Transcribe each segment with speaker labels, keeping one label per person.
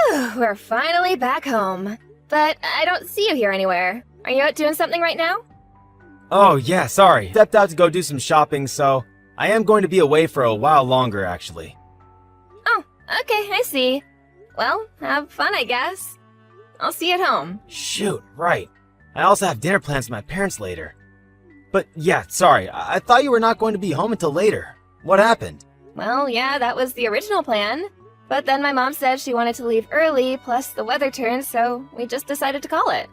Speaker 1: Whew, we're finally back home. But I don't see you here anywhere. Are you out doing something right now?
Speaker 2: Oh, yeah, sorry. Stepped out to go do some shopping, so I am going to be away for a while longer, actually.
Speaker 1: Oh, okay, I see. Well, have fun, I guess. I'll see you at home.
Speaker 2: Shoot, right. I also have dinner plans with my parents later. But yeah, sorry, I thought you were not going to be home until later. What happened?
Speaker 1: Well, yeah, that was the original plan. But then my mom said she wanted to leave early, plus the weather turned, so we just decided to call it.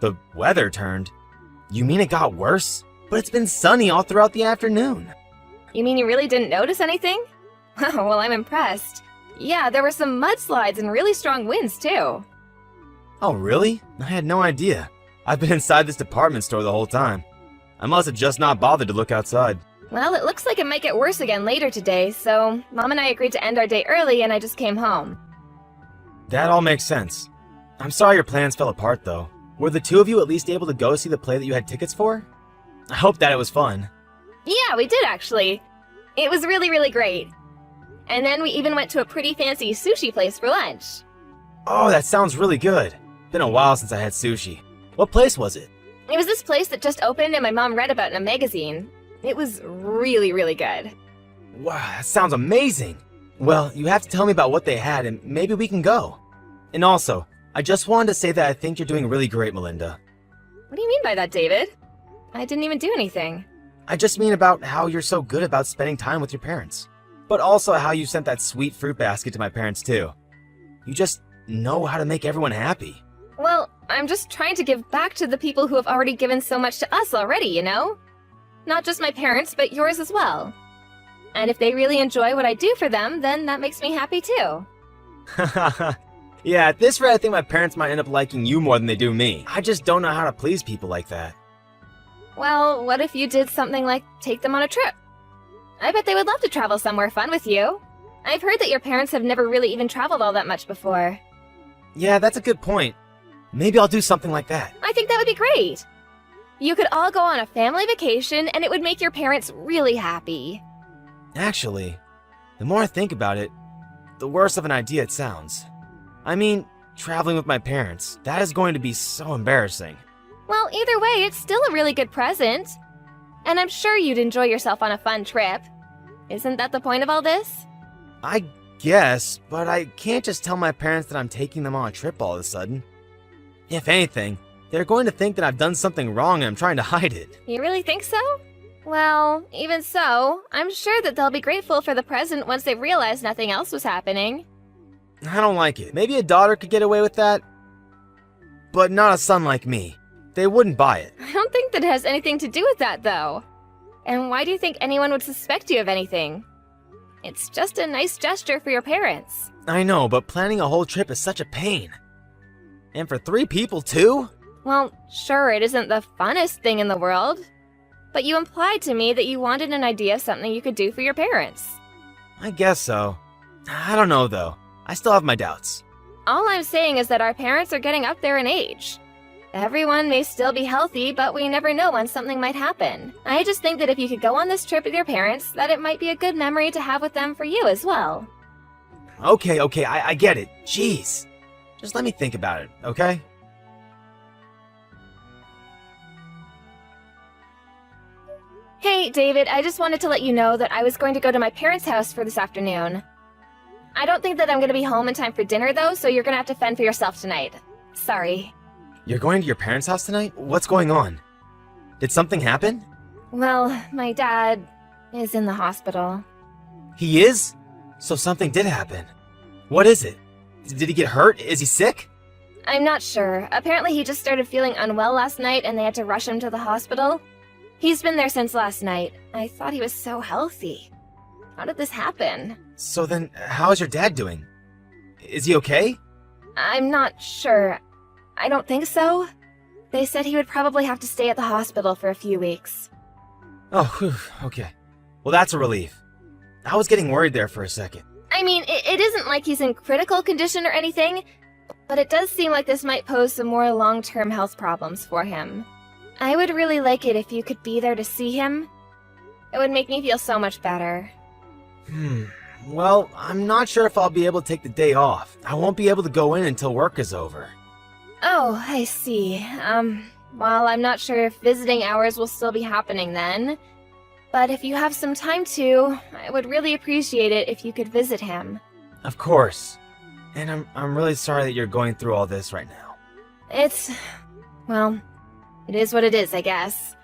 Speaker 2: The weather turned? You mean it got worse? But it's been sunny all throughout the afternoon.
Speaker 1: You mean you really didn't notice anything? Oh, well, I'm impressed. Yeah, there were some mudslides and really strong winds, too.
Speaker 2: Oh, really? I had no idea. I've been inside this department store the whole time. I must have just not bothered to look outside.
Speaker 1: Well, it looks like it might get worse again later today, so Mom and I agreed to end our day early and I just came home.
Speaker 2: That all makes sense. I'm sorry your plans fell apart, though. Were the two of you at least able to go see the play that you had tickets for? I hope that it was fun.
Speaker 1: Yeah, we did actually. It was really, really great. And then we even went to a pretty fancy sushi place for lunch.
Speaker 2: Oh, that sounds really good. Been a while since I had sushi. What place was it?
Speaker 1: It was this place that just opened and my mom read about in a magazine. It was really, really good.
Speaker 2: Wow, that sounds amazing. Well, you have to tell me about what they had and maybe we can go. And also, I just wanted to say that I think you're doing really great, Melinda.
Speaker 1: What do you mean by that, David? I didn't even do anything.
Speaker 2: I just mean about how you're so good about spending time with your parents. But also how you sent that sweet fruit basket to my parents too. You just know how to make everyone happy.
Speaker 1: Well, I'm just trying to give back to the people who have already given so much to us already, you know? Not just my parents, but yours as well. And if they really enjoy what I do for them, then that makes me happy too.
Speaker 2: Yeah, at this rate I think my parents might end up liking you more than they do me. I just don't know how to please people like that.
Speaker 1: Well, what if you did something like take them on a trip? I bet they would love to travel somewhere fun with you. I've heard that your parents have never really even traveled all that much before.
Speaker 2: Yeah, that's a good point. Maybe I'll do something like that.
Speaker 1: I think that would be great. You could all go on a family vacation and it would make your parents really happy.
Speaker 2: Actually, the more I think about it, the worse of an idea it sounds. I mean, traveling with my parents, that is going to be so embarrassing.
Speaker 1: Well, either way, it's still a really good present. And I'm sure you'd enjoy yourself on a fun trip. Isn't that the point of all this?
Speaker 2: I guess, but I can't just tell my parents that I'm taking them on a trip all of a sudden. If anything, they're going to think that I've done something wrong and I'm trying to hide it.
Speaker 1: You really think so? Well, even so, I'm sure that they'll be grateful for the present once they realize nothing else was happening.
Speaker 2: I don't like it. Maybe a daughter could get away with that, but not a son like me. They wouldn't buy it.
Speaker 1: I don't think that it has anything to do with that, though. And why do you think anyone would suspect you of anything? It's just a nice gesture for your parents.
Speaker 2: I know, but planning a whole trip is such a pain. And for 3 people, too?
Speaker 1: Well, sure, it isn't the funnest thing in the world. But you implied to me that you wanted an idea of something you could do for your parents.
Speaker 2: I guess so. I don't know, though. I still have my doubts.
Speaker 1: All I'm saying is that our parents are getting up there in age. Everyone may still be healthy, but we never know when something might happen. I just think that if you could go on this trip with your parents, that it might be a good memory to have with them for you as well.
Speaker 2: Okay, I get it. Jeez. Just let me think about it, okay?
Speaker 1: Hey, David, I just wanted to let you know that I was going to go to my parents' house for this afternoon. I don't think that I'm going to be home in time for dinner, though, so you're going to have to fend for yourself tonight. Sorry.
Speaker 2: You're going to your parents' house tonight? What's going on? Did something happen?
Speaker 1: Well, my dad is in the hospital.
Speaker 2: He is? So something did happen. What is it? Did he get hurt? Is he sick?
Speaker 1: I'm not sure. Apparently he just started feeling unwell last night and they had to rush him to the hospital. He's been there since last night. I thought he was so healthy. How did this happen?
Speaker 2: So then, how's your dad doing? Is he okay?
Speaker 1: I'm not sure. I don't think so. They said he would probably have to stay at the hospital for a few weeks.
Speaker 2: Oh, whew, okay. Well, that's a relief. I was getting worried there for a second.
Speaker 1: I mean, it isn't like he's in critical condition or anything, but it does seem like this might pose some more long-term health problems for him. I would really like it if you could be there to see him. It would make me feel so much better.
Speaker 2: Well, I'm not sure if I'll be able to take the day off. I won't be able to go in until work is over.
Speaker 1: Oh, I see. Well, I'm not sure if visiting hours will still be happening then. But if you have some time to, I would really appreciate it if you could visit him.
Speaker 2: Of course. And I'm really sorry that you're going through all this right now.
Speaker 1: Well, it is what it is, I guess.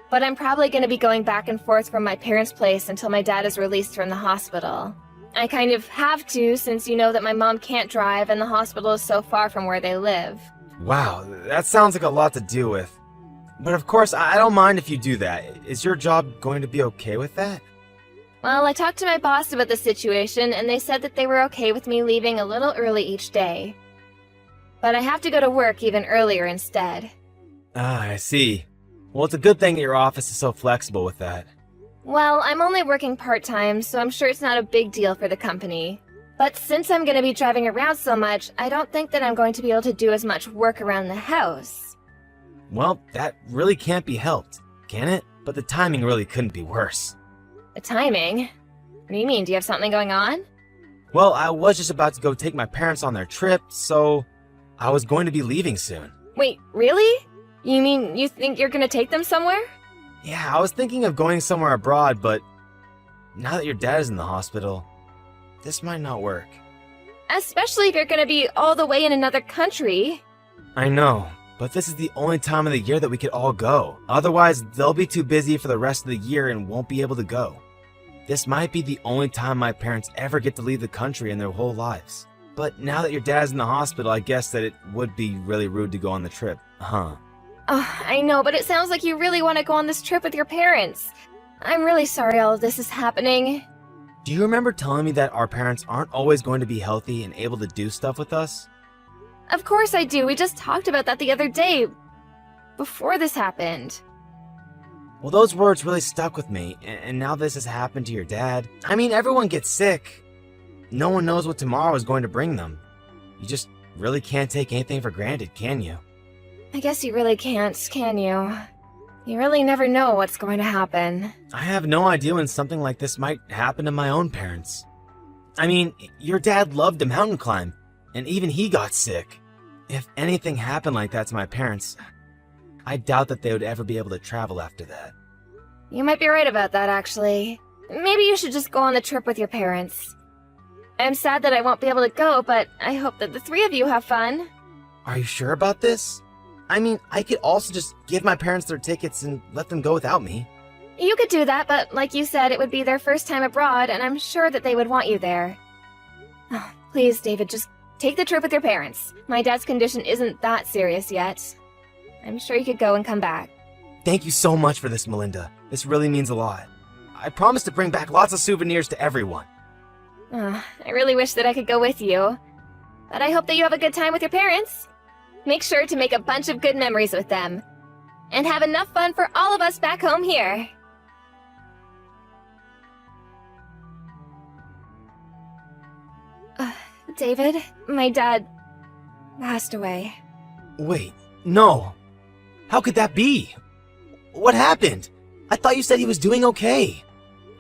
Speaker 1: But I'm probably going to be going back and forth from my parents' place until my dad is released from the hospital. I kind of have to, since you know that my mom can't drive and the hospital is so far from where they live.
Speaker 2: Wow, that sounds like a lot to deal with. But of course, I don't mind if you do that. Is your job going to be okay with that?
Speaker 1: Well, I talked to my boss about the situation, and they said that they were okay with me leaving a little early each day. But I have to go to work even earlier instead.
Speaker 2: Ah, I see. Well, it's a good thing that your office is so flexible with that.
Speaker 1: Well, I'm only working part-time, so I'm sure it's not a big deal for the company. But since I'm going to be driving around so much, I don't think that I'm going to be able to do as much work around the house.
Speaker 2: Well, that really can't be helped, can it? But the timing really couldn't be worse.
Speaker 1: The timing? What do you mean? Do you have something going on?
Speaker 2: Well, I was just about to go take my parents on their trip, so I was going to be leaving soon.
Speaker 1: Wait, really? You mean you think you're going to take them somewhere?
Speaker 2: Yeah, I was thinking of going somewhere abroad, but now that your dad is in the hospital, this might not work.
Speaker 1: Especially if you're going to be all the way in another country.
Speaker 2: I know, but this is the only time of the year that we could all go. Otherwise, they'll be too busy for the rest of the year and won't be able to go. This might be the only time my parents ever get to leave the country in their whole lives. But now that your dad's in the hospital, I guess that it would be really rude to go on the trip, huh?
Speaker 1: Oh, I know, but it sounds like you really want to go on this trip with your parents. I'm really sorry all of this is happening.
Speaker 2: Do you remember telling me that our parents aren't always going to be healthy and able to do stuff with us?
Speaker 1: Of course I do. We just talked about that the other day, before this happened.
Speaker 2: Well, those words really stuck with me, and now this has happened to your dad. I mean, everyone gets sick. No one knows what tomorrow is going to bring them. You just really can't take anything for granted, can you?
Speaker 1: I guess you really can't, can you? You really never know what's going to happen.
Speaker 2: I have no idea when something like this might happen to my own parents. I mean, your dad loved to mountain climb, and even he got sick. If anything happened like that to my parents, I doubt that they would ever be able to travel after that.
Speaker 1: You might be right about that, actually. Maybe you should just go on the trip with your parents. I'm sad that I won't be able to go, but I hope that the three of you have fun.
Speaker 2: Are you sure about this? I mean, I could also just give my parents their tickets and let them go without me.
Speaker 1: You could do that, but like you said, it would be their first time abroad, and I'm sure that they would want you there. Oh, please, David, just take the trip with your parents. My dad's condition isn't that serious yet. I'm sure you could go and come back.
Speaker 2: Thank you so much for this, Melinda. This really means a lot. I promise to bring back lots of souvenirs to everyone.
Speaker 1: I really wish that I could go with you. But I hope that you have a good time with your parents. Make sure to make a bunch of good memories with them. And have enough fun for all of us back home here. David, my dad passed away.
Speaker 2: Wait, no. How could that be? What happened? I thought you said he was doing okay.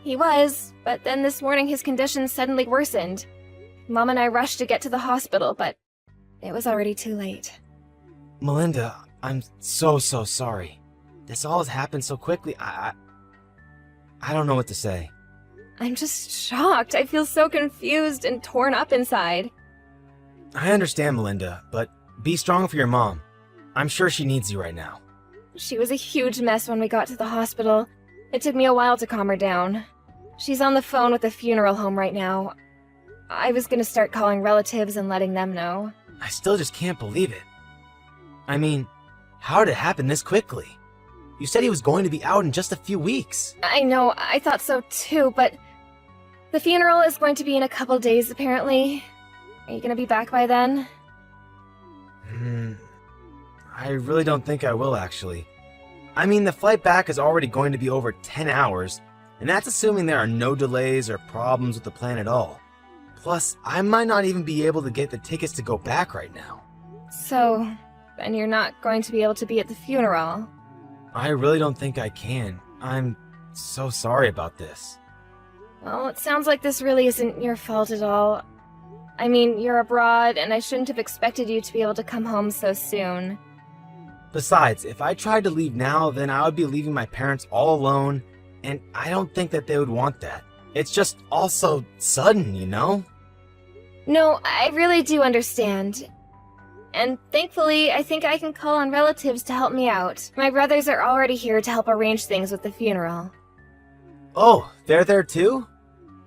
Speaker 1: He was, but then this morning his condition suddenly worsened. Mom and I rushed to get to the hospital, but it was already too late.
Speaker 2: Melinda, I'm so sorry. This all has happened so quickly. I don't know what to say.
Speaker 1: I'm just shocked. I feel so confused and torn up inside.
Speaker 2: I understand, Melinda, but be strong for your mom. I'm sure she needs you right now.
Speaker 1: She was a huge mess when we got to the hospital. It took me a while to calm her down. She's on the phone with the funeral home right now. I was gonna start calling relatives and letting them know.
Speaker 2: I still just can't believe it. I mean, how did it happen this quickly? You said he was going to be out in just a few weeks.
Speaker 1: I know, I thought so too, but the funeral is going to be in a couple days, apparently. Are you gonna be back by then?
Speaker 2: I really don't think I will, actually. I mean, the flight back is already going to be over 10 hours, and that's assuming there are no delays or problems with the plan at all. Plus, I might not even be able to get the tickets to go back right now.
Speaker 1: So, then you're not going to be able to be at the funeral?
Speaker 2: I really don't think I can. I'm so sorry about this.
Speaker 1: Well, it sounds like this really isn't your fault at all. I mean, you're abroad, and I shouldn't have expected you to be able to come home so soon.
Speaker 2: Besides, if I tried to leave now, then I would be leaving my parents all alone, and I don't think that they would want that. It's just all so sudden, you know?
Speaker 1: No, I really do understand. And thankfully, I think I can call on relatives to help me out. My brothers are already here to help arrange things with the funeral.
Speaker 2: Oh, they're there too?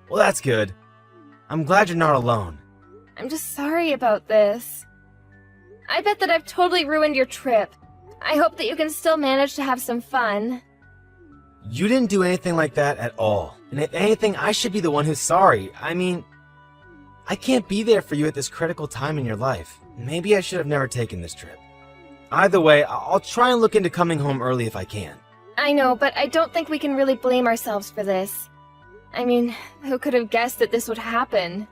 Speaker 2: Well, that's good. I'm glad you're not alone.
Speaker 1: I'm just sorry about this. I bet that I've totally ruined your trip. I hope that you can still manage to have some fun.
Speaker 2: You didn't do anything like that at all. And if anything, I should be the one who's sorry. I mean, I can't be there for you at this critical time in your life. Maybe I should have never taken this trip. Either way, I'll try and look into coming home early if I can.
Speaker 1: I know, but I don't think we can really blame ourselves for this. I mean, who could have guessed that this would happen?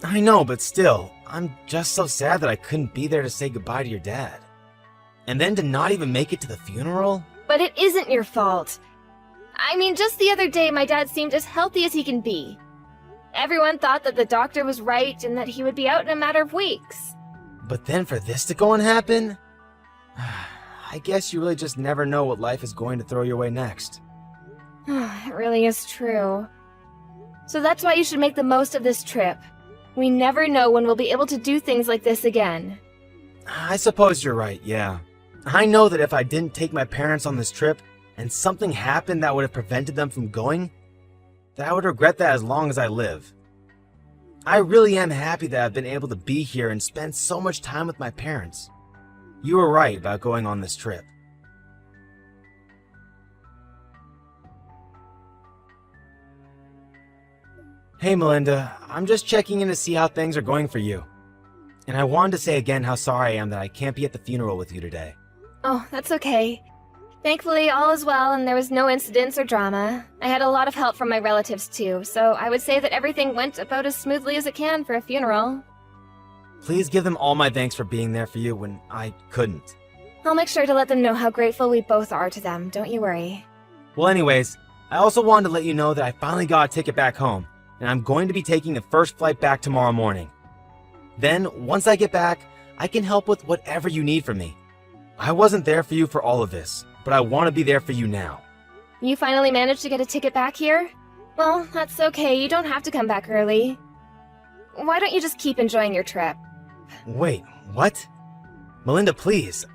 Speaker 2: I know, but still, I'm just so sad that I couldn't be there to say goodbye to your dad. And then to not even make it to the funeral?
Speaker 1: But it isn't your fault. I mean, just the other day, my dad seemed as healthy as he can be. Everyone thought that the doctor was right and that he would be out in a matter of weeks.
Speaker 2: But then for this to go and happen? I guess you really just never know what life is going to throw your way next.
Speaker 1: It really is true. So that's why you should make the most of this trip. We never know when we'll be able to do things like this again.
Speaker 2: I suppose you're right, yeah. I know that if I didn't take my parents on this trip, and something happened that would have prevented them from going, that I would regret that as long as I live. I really am happy that I've been able to be here and spend so much time with my parents. You were right about going on this trip. Hey Melinda, I'm just checking in to see how things are going for you. And I wanted to say again how sorry I am that I can't be at the funeral with you today.
Speaker 1: Oh, that's okay. Thankfully, all is well and there was no incidents or drama. I had a lot of help from my relatives too, so I would say that everything went about as smoothly as it can for a funeral.
Speaker 2: Please give them all my thanks for being there for you when I couldn't.
Speaker 1: I'll make sure to let them know how grateful we both are to them, don't you worry.
Speaker 2: Well anyways, I also wanted to let you know that I finally got a ticket back home, and I'm going to be taking the first flight back tomorrow morning. Then, once I get back, I can help with whatever you need from me. I wasn't there for you for all of this, but I want to be there for you now.
Speaker 1: You finally managed to get a ticket back here? Well, that's okay, you don't have to come back early. Why don't you just keep enjoying your trip?
Speaker 2: Wait, what? Melinda, please.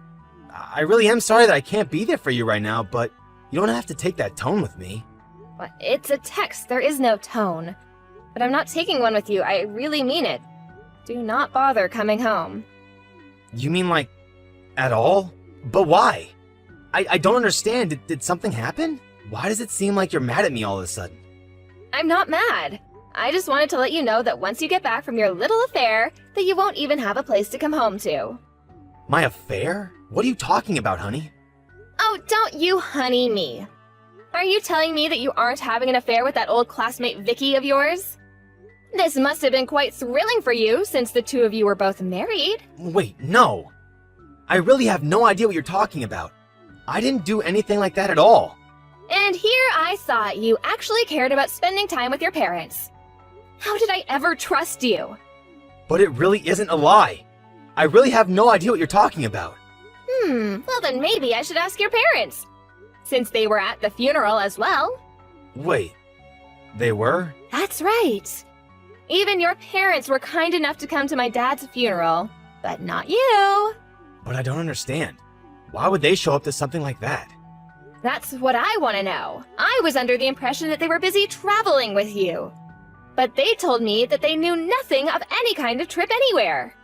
Speaker 2: I really am sorry that I can't be there for you right now, but you don't have to take that tone with me.
Speaker 1: What? It's a text, there is no tone. But I'm not taking one with you, I really mean it. Do not bother coming home.
Speaker 2: You mean like, at all? But why? I don't understand. Did something happen? Why does it seem like you're mad at me all of a sudden?
Speaker 1: I'm not mad. I just wanted to let you know that once you get back from your little affair, that you won't even have a place to come home to.
Speaker 2: My affair? What are you talking about, honey?
Speaker 1: Oh, don't you honey me. Are you telling me that you aren't having an affair with that old classmate Vicky of yours? This must have been quite thrilling for you, since the two of you were both married.
Speaker 2: Wait, no. I really have no idea what you're talking about. I didn't do anything like that at all.
Speaker 1: And here I thought you actually cared about spending time with your parents. How did I ever trust you?
Speaker 2: But it really isn't a lie. I really have no idea what you're talking about.
Speaker 1: Well then maybe I should ask your parents, since they were at the funeral as well.
Speaker 2: Wait, they were?
Speaker 1: That's right. Even your parents were kind enough to come to my dad's funeral, but not you.
Speaker 2: But I don't understand. Why would they show up to something like that?
Speaker 1: That's what I want to know. I was under the impression that they were busy traveling with you. But they told me that they knew nothing of any kind of trip anywhere.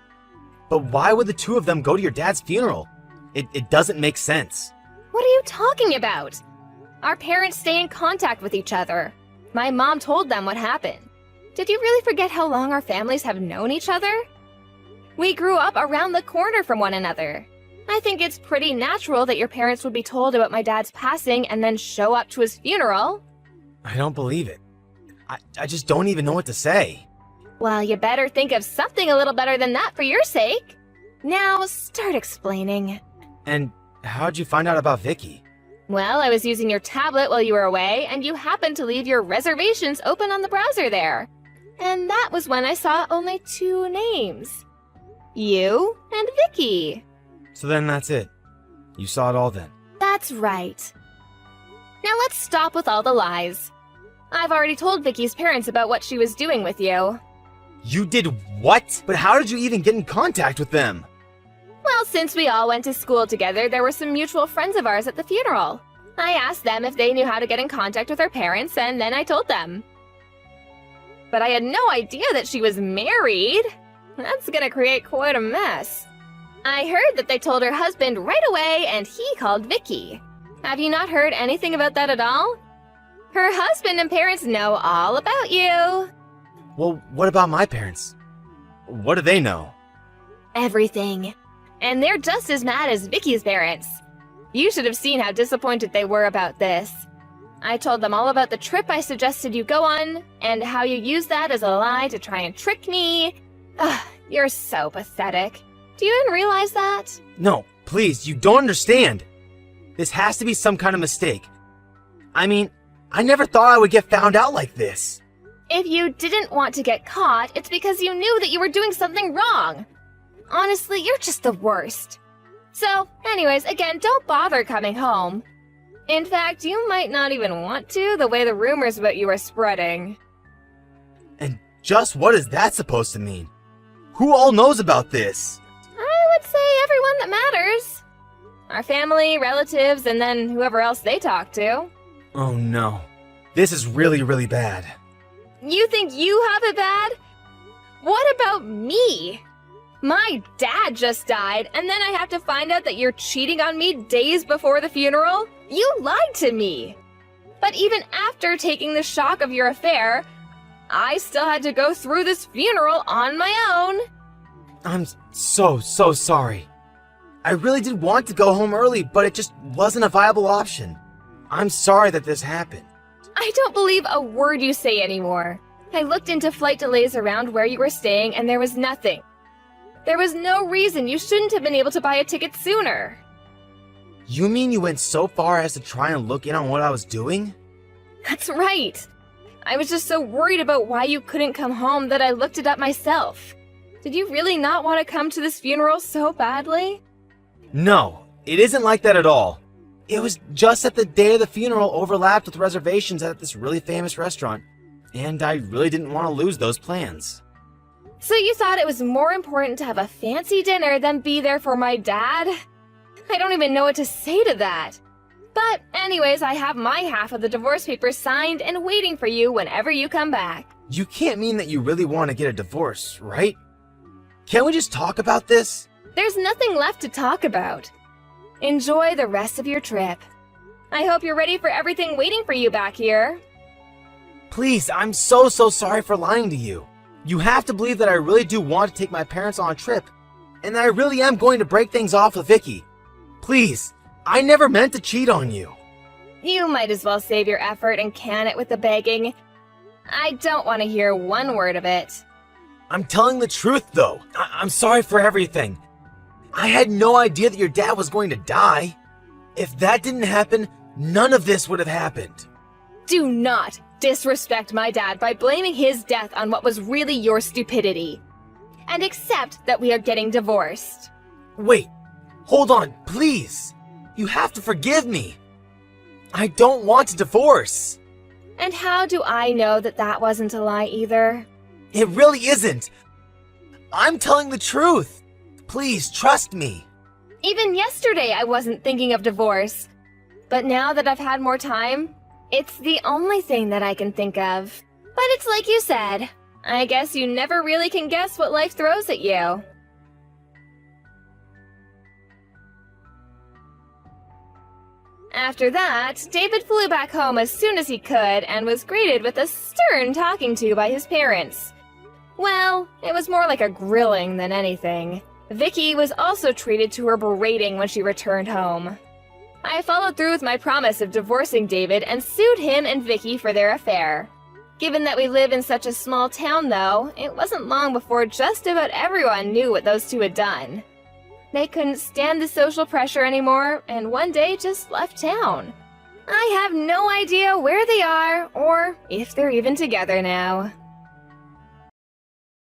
Speaker 2: But why would the two of them go to your dad's funeral? It doesn't make sense.
Speaker 1: What are you talking about? Our parents stay in contact with each other. My mom told them what happened. Did you really forget how long our families have known each other? We grew up around the corner from one another. I think it's pretty natural that your parents would be told about my dad's passing and then show up to his funeral.
Speaker 2: I don't believe it. I just don't even know what to say.
Speaker 1: Well, you better think of something a little better than that for your sake. Now, start explaining.
Speaker 2: And how'd you find out about Vicky?
Speaker 1: Well, I was using your tablet while you were away, and you happened to leave your reservations open on the browser there. And that was when I saw only 2 names. You and Vicky.
Speaker 2: So then that's it. You saw it all then.
Speaker 1: That's right. Now let's stop with all the lies. I've already told Vicky's parents about what she was doing with you.
Speaker 2: You did what? But how did you even get in contact with them?
Speaker 1: Well, since we all went to school together, there were some mutual friends of ours at the funeral. I asked them if they knew how to get in contact with her parents, and then I told them. But I had no idea that she was married. That's gonna create quite a mess. I heard that they told her husband right away, and he called Vicky. Have you not heard anything about that at all? Her husband and parents know all about you.
Speaker 2: Well, what about my parents? What do they know?
Speaker 1: Everything. And they're just as mad as Vicky's parents. You should have seen how disappointed they were about this. I told them all about the trip I suggested you go on, and how you used that as a lie to try and trick me. Ugh, you're so pathetic. Do you even realize that?
Speaker 2: No, please, you don't understand. This has to be some kind of mistake. I mean, I never thought I would get found out like this.
Speaker 1: If you didn't want to get caught, it's because you knew that you were doing something wrong. Honestly, you're just the worst. So, anyways, again, don't bother coming home. In fact, you might not even want to, the way the rumors about you are spreading.
Speaker 2: And just what is that supposed to mean? Who all knows about this?
Speaker 1: I would say everyone that matters. Our family, relatives, and then whoever else they talk to.
Speaker 2: Oh no. This is really, really bad.
Speaker 1: You think you have it bad? What about me? My dad just died, and then I have to find out that you're cheating on me days before the funeral? You lied to me! But even after taking the shock of your affair, I still had to go through this funeral on my own.
Speaker 2: I'm so sorry. I really did want to go home early, but it just wasn't a viable option. I'm sorry that this happened.
Speaker 1: I don't believe a word you say anymore. I looked into flight delays around where you were staying, and there was nothing. There was no reason you shouldn't have been able to buy a ticket sooner.
Speaker 2: You mean you went so far as to try and look in on what I was doing?
Speaker 1: That's right. I was just so worried about why you couldn't come home that I looked it up myself. Did you really not want to come to this funeral so badly?
Speaker 2: No, it isn't like that at all. It was just that the day of the funeral overlapped with reservations at this really famous restaurant, and I really didn't want to lose those plans.
Speaker 1: So you thought it was more important to have a fancy dinner than be there for my dad? I don't even know what to say to that. But anyways, I have my half of the divorce papers signed and waiting for you whenever you come back.
Speaker 2: You can't mean that you really want to get a divorce, right? Can't we just talk about this?
Speaker 1: There's nothing left to talk about. Enjoy the rest of your trip. I hope you're ready for everything waiting for you back here.
Speaker 2: Please, I'm so sorry for lying to you. You have to believe that I really do want to take my parents on a trip, and that I really am going to break things off with Vicky. Please, I never meant to cheat on you.
Speaker 1: You might as well save your effort and can it with the begging. I don't want to hear one word of it.
Speaker 2: I'm telling the truth, though. I'm sorry for everything. I had no idea that your dad was going to die. If that didn't happen, none of this would have happened.
Speaker 1: Do not disrespect my dad by blaming his death on what was really your stupidity. And accept that we are getting divorced.
Speaker 2: Wait, hold on, please. You have to forgive me. I don't want a divorce.
Speaker 1: And how do I know that that wasn't a lie either?
Speaker 2: It really isn't. I'm telling the truth. Please trust me.
Speaker 1: Even yesterday I wasn't thinking of divorce. But now that I've had more time, it's the only thing that I can think of. But it's like you said. I guess you never really can guess what life throws at you. After that, David flew back home as soon as he could and was greeted with a stern talking to by his parents. Well, it was more like a grilling than anything. Vicky was also treated to her berating when she returned home. I followed through with my promise of divorcing David and sued him and Vicky for their affair. Given that we live in such a small town, though, it wasn't long before just about everyone knew what those two had done. They couldn't stand the social pressure anymore, and one day just left town. I have no idea where they are, or if they're even together now.